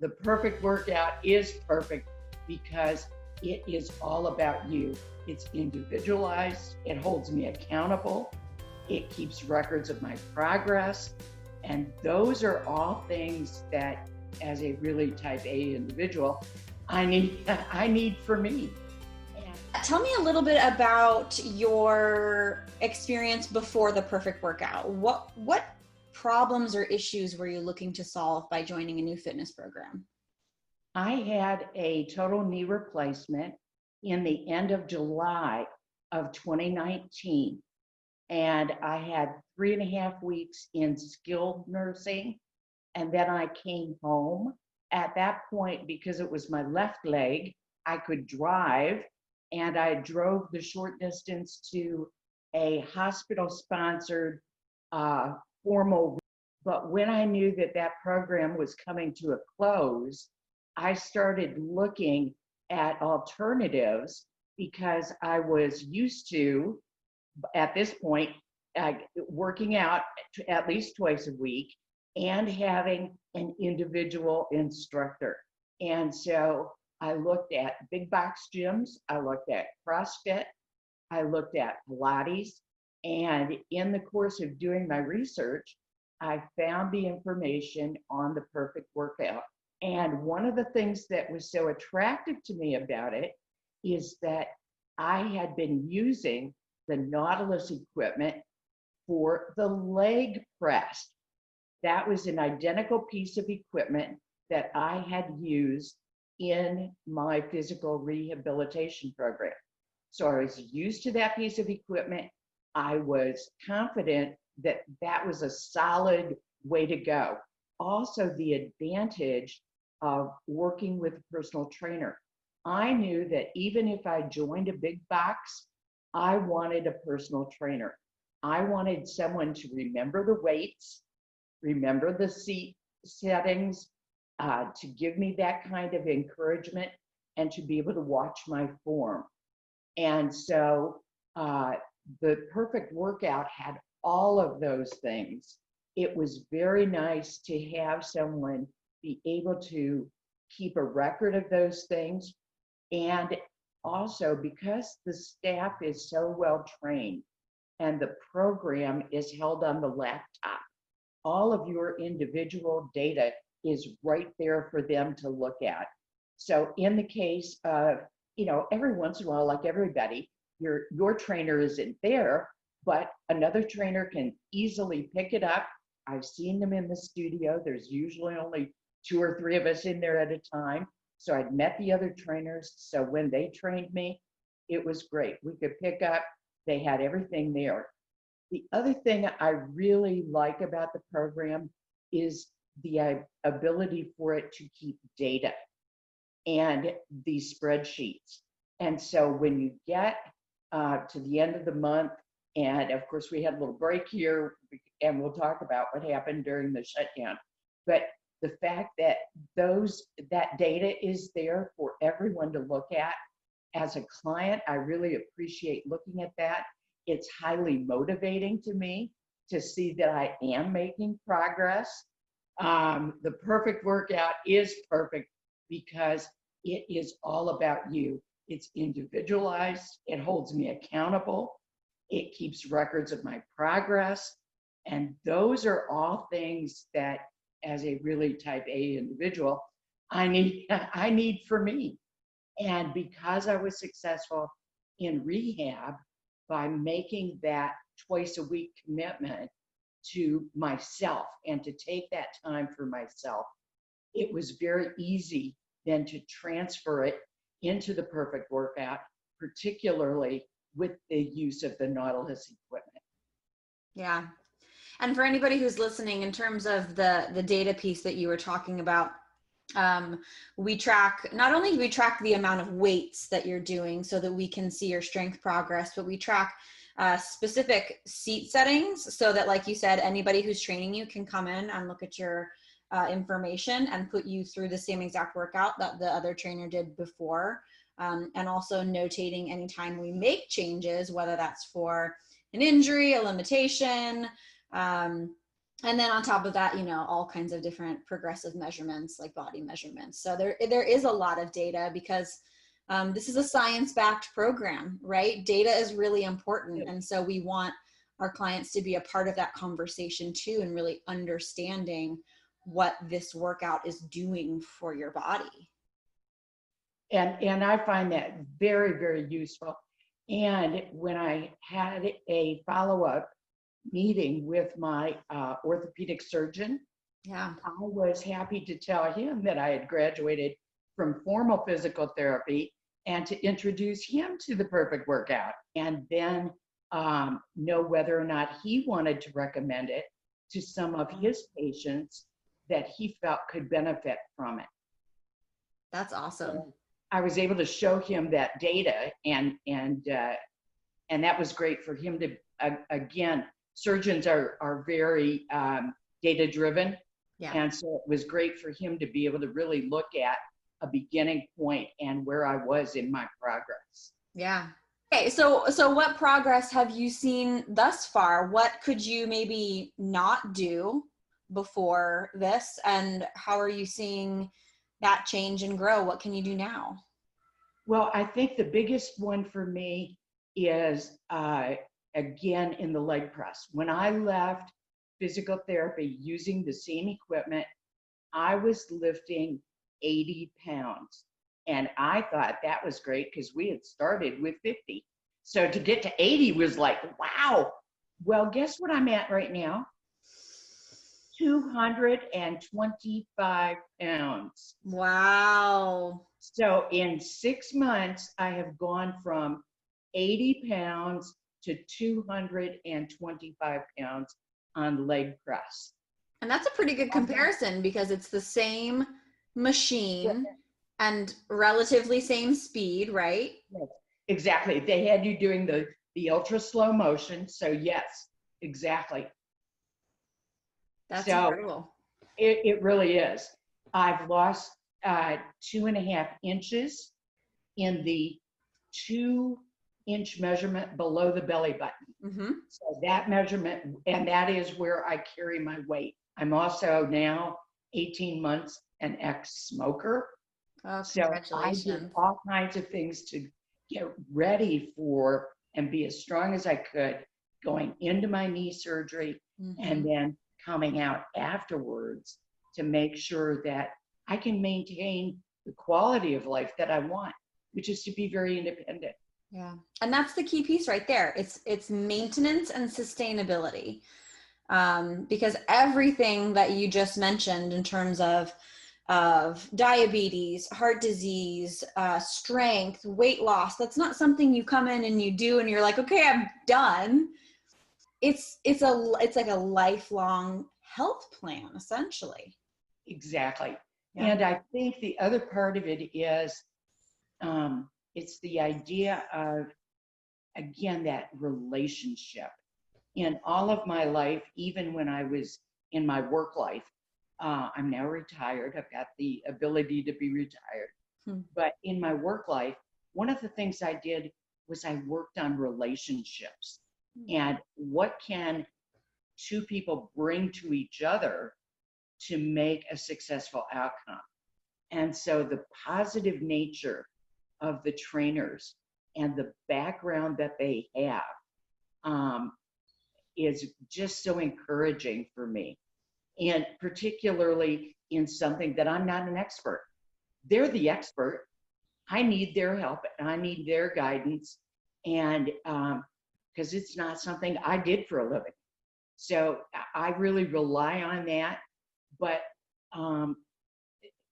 The perfect workout is perfect because it is all about you. It's individualized, it holds me accountable, it keeps records of my progress. And those are all things that, as a really type A individual, I need for me. Tell me a little bit about your experience before the perfect workout. What problems or issues were you looking to solve by joining a new fitness program? I had a total knee replacement in the end of July of 2019. And I had 3.5 weeks in skilled nursing. And then I came home. At that point, because it was my left leg, I could drive. And I drove the short distance to a hospital-sponsored formal. But when I knew that that program was coming to a close, I started looking at alternatives because I was used to, at this point, working out at least twice a week and having an individual instructor. And so I looked at big box gyms, I looked at CrossFit, I looked at Pilates, and in the course of doing my research, I found the information on the perfect workout. And one of the things that was so attractive to me about it is that I had been using the Nautilus equipment for the leg press. That was an identical piece of equipment that I had used in my physical rehabilitation program. So I was used to that piece of equipment. I was confident that that was a solid way to go. Also, the advantage of working with a personal trainer. I knew that even if I joined a big box, I wanted a personal trainer. I wanted someone to remember the weights, remember the seat settings, to give me that kind of encouragement and to be able to watch my form. And so the perfect workout had all of those things. It was very nice to have someone be able to keep a record of those things. And also, because the staff is so well trained and the program is held on the laptop, all of your individual data is right there for them to look at. So in the case of, every once in a while, like everybody, your trainer isn't there, but another trainer can easily pick it up. I've seen them in the studio. There's usually only 2 or 3 of us in there at a time. So I'd met the other trainers. So when they trained me, it was great. We could pick up, they had everything there. The other thing I really like about the program is the ability for it to keep data and these spreadsheets. And so when you get to the end of the month, and of course we had a little break here, and we'll talk about what happened during the shutdown, but the fact that that data is there for everyone to look at. As a client, I really appreciate looking at that. It's highly motivating to me to see that I am making progress. The perfect workout is perfect because it is all about you. It's individualized, it holds me accountable, it keeps records of my progress, and those are all things that, as a really type A individual, I need for me. And because I was successful in rehab by making that twice a week commitment to myself and to take that time for myself, it was very easy then to transfer it into the perfect workout, particularly with the use of the Nautilus equipment. Yeah. And for anybody who's listening, in terms of the data piece that you were talking about, we track, not only do we track the amount of weights that you're doing so that we can see your strength progress, but we track specific seat settings so that, like you said, anybody who's training you can come in and look at your information and put you through the same exact workout that the other trainer did before. And also notating anytime we make changes, whether that's for an injury, a limitation, And then on top of that, all kinds of different progressive measurements like body measurements. So there is a lot of data because this is a science-backed program, right? Data is really important. And so we want our clients to be a part of that conversation too, and really understanding what this workout is doing for your body. And I find that very, very useful. And when I had a follow-up meeting with my orthopedic surgeon, Yeah. I was happy to tell him that I had graduated from formal physical therapy and to introduce him to the perfect workout, and then know whether or not he wanted to recommend it to some of his patients that he felt could benefit from it. That's awesome. So I was able to show him that data, and that was great for him to, again, surgeons are very data driven. Yeah. And so it was great for him to be able to really look at a beginning point and where I was in my progress. Yeah. Okay, so what progress have you seen thus far? What could you maybe not do before this, and how are you seeing that change and grow? What can you do now? Well, I think the biggest one for me is, again, in the leg press. When I left physical therapy using the same equipment, I was lifting 80 pounds. And I thought that was great because we had started with 50. So to get to 80 was like, wow. Well, guess what I'm at right now? 225 pounds. Wow. So in 6 months, I have gone from 80 pounds to 225 pounds on leg press. And that's a pretty good comparison because it's the same machine and relatively same speed, right? Yes, exactly. They had you doing the ultra slow motion. So yes, exactly. That's so incredible. it really is. I've lost 2.5 inches in the 2-inch measurement below the belly button. Mm-hmm. So that measurement, and that is where I carry my weight. I'm also now 18 months an ex-smoker. Oh, So I did congratulations. all kinds of things to get ready for and be as strong as I could going into my knee surgery, Mm-hmm. and then coming out afterwards to make sure that I can maintain the quality of life that I want, which is to be very independent. Yeah. And that's the key piece right there. It's maintenance and sustainability. Because everything that you just mentioned in terms of diabetes, heart disease, strength, weight loss, that's not something you come in and you do and you're like, okay, I'm done. It's like a lifelong health plan, essentially. Exactly. Yeah. And I think the other part of it is it's the idea of, again, that relationship. In all of my life, even when I was in my work life, I'm now retired. I've got the ability to be retired. But in my work life, one of the things I did was I worked on relationships. And what can two people bring to each other to make a successful outcome? And so the positive nature of the trainers and the background that they have is just so encouraging for me. And particularly in something that I'm not an expert. They're the expert. I need their help and I need their guidance. And because it's not something I did for a living. So I really rely on that. But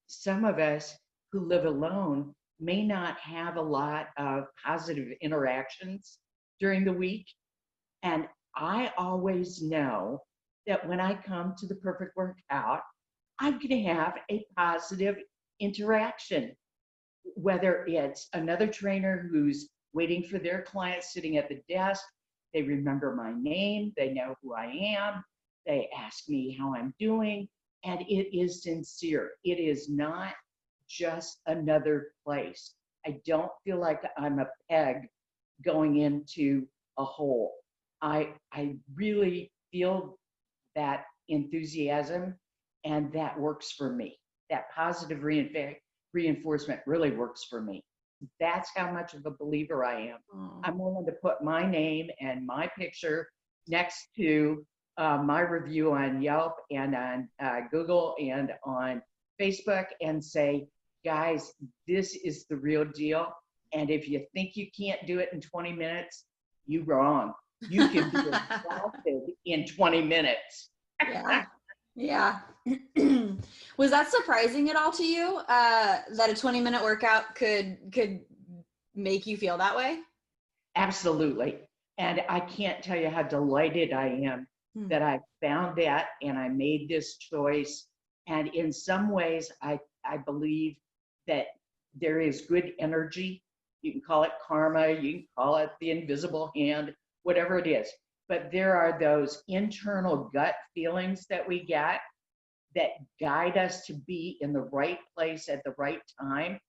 some of us who live alone may not have a lot of positive interactions during the week. And I always know that when I come to the perfect workout, I'm going to have a positive interaction, whether it's another trainer who's waiting for their client sitting at the desk. They remember my name, they know who I am, they ask me how I'm doing, and it is sincere. It is not just another place. I don't feel like I'm a peg going into a hole. I really feel that enthusiasm, and that works for me. That positive reinforcement really works for me. That's how much of a believer I am. Oh. I'm willing to put my name and my picture next to my review on Yelp and on Google and on Facebook and say, guys, this is the real deal. And if you think you can't do it in 20 minutes, you're wrong. You can be exhausted in 20 minutes. Yeah. Yeah. Was that surprising at all to you, that a 20-minute workout could make you feel that way? Absolutely. And I can't tell you how delighted I am that I found that and I made this choice. And in some ways, I believe that there is good energy. You can call it karma, you can call it the invisible hand, whatever it is. But there are those internal gut feelings that we get that guide us to be in the right place at the right time.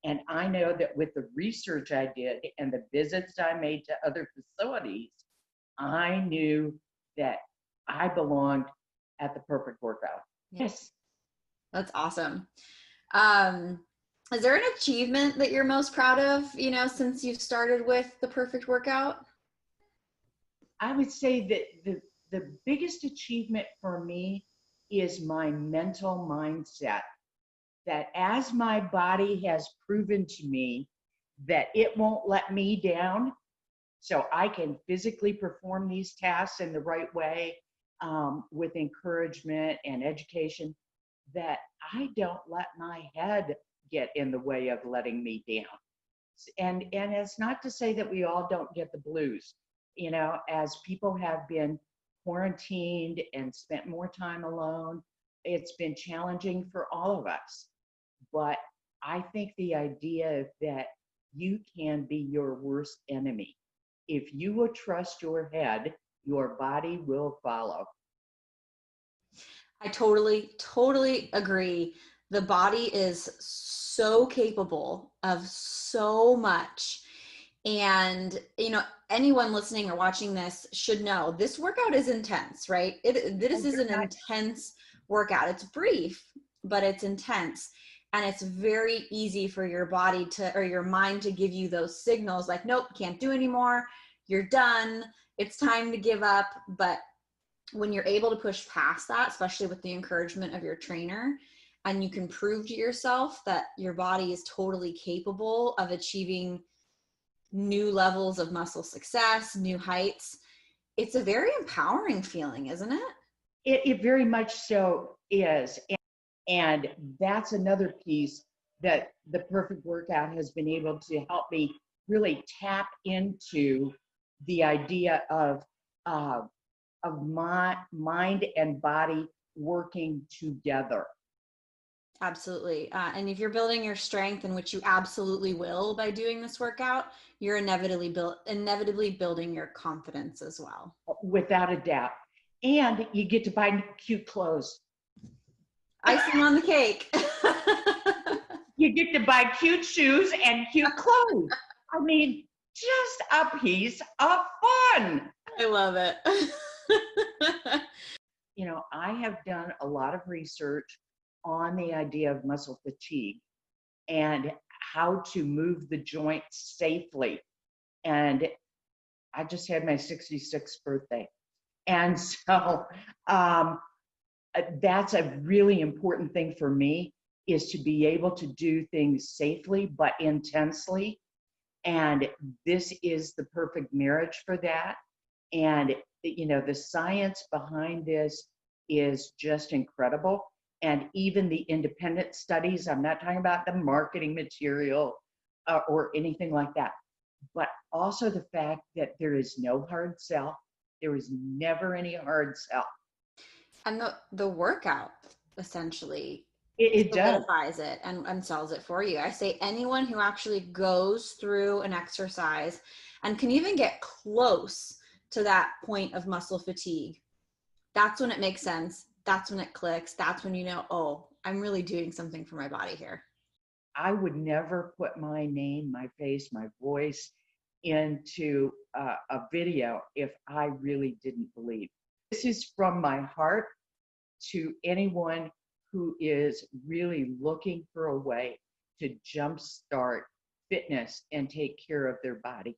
And I know that with the research I did and the visits I made to other facilities, I knew that I belonged at the perfect workout. Yes. That's awesome. Is there an achievement that you're most proud of, since you've started with the perfect workout? I would say that the biggest achievement for me is my mental mindset. That as my body has proven to me that it won't let me down, so I can physically perform these tasks in the right way with encouragement and education, that I don't let my head get in the way of letting me down. And it's not to say that we all don't get the blues, as people have been quarantined and spent more time alone, it's been challenging for all of us. But I think the idea that you can be your worst enemy. If you will trust your head, your body will follow. I totally agree. The body is so capable of so much. And, anyone listening or watching this should know this workout is intense, right? This is an intense workout. It's brief, but it's intense. And it's very easy for your body or your mind to give you those signals like, nope, can't do anymore. You're done. It's time to give up. But when you're able to push past that, especially with the encouragement of your trainer, and you can prove to yourself that your body is totally capable of achieving new levels of muscle success, new heights, it's a very empowering feeling, isn't it? It very much so is. And that's another piece that the perfect workout has been able to help me really tap into the idea of my mind and body working together. Absolutely. And if you're building your strength, in which you absolutely will by doing this workout, you're inevitably building your confidence as well. Without a doubt. And you get to buy cute clothes. Icing on the cake. You get to buy cute shoes and cute clothes. I mean, just a piece of fun. I love it. I have done a lot of research on the idea of muscle fatigue and how to move the joints safely. And I just had my 66th birthday. And so that's a really important thing for me, is to be able to do things safely but intensely. And this is the perfect marriage for that. And, the science behind this is just incredible. And even the independent studies, I'm not talking about the marketing material or anything like that, but also the fact that there is no hard sell. There is never any hard sell. And the workout essentially it solidifies it and sells it for you. I say anyone who actually goes through an exercise and can even get close to that point of muscle fatigue, that's when it makes sense. That's when it clicks. That's when oh, I'm really doing something for my body here. I would never put my name, my face, my voice into a video if I really didn't believe. This is from my heart. to anyone who is really looking for a way to jumpstart fitness and take care of their body.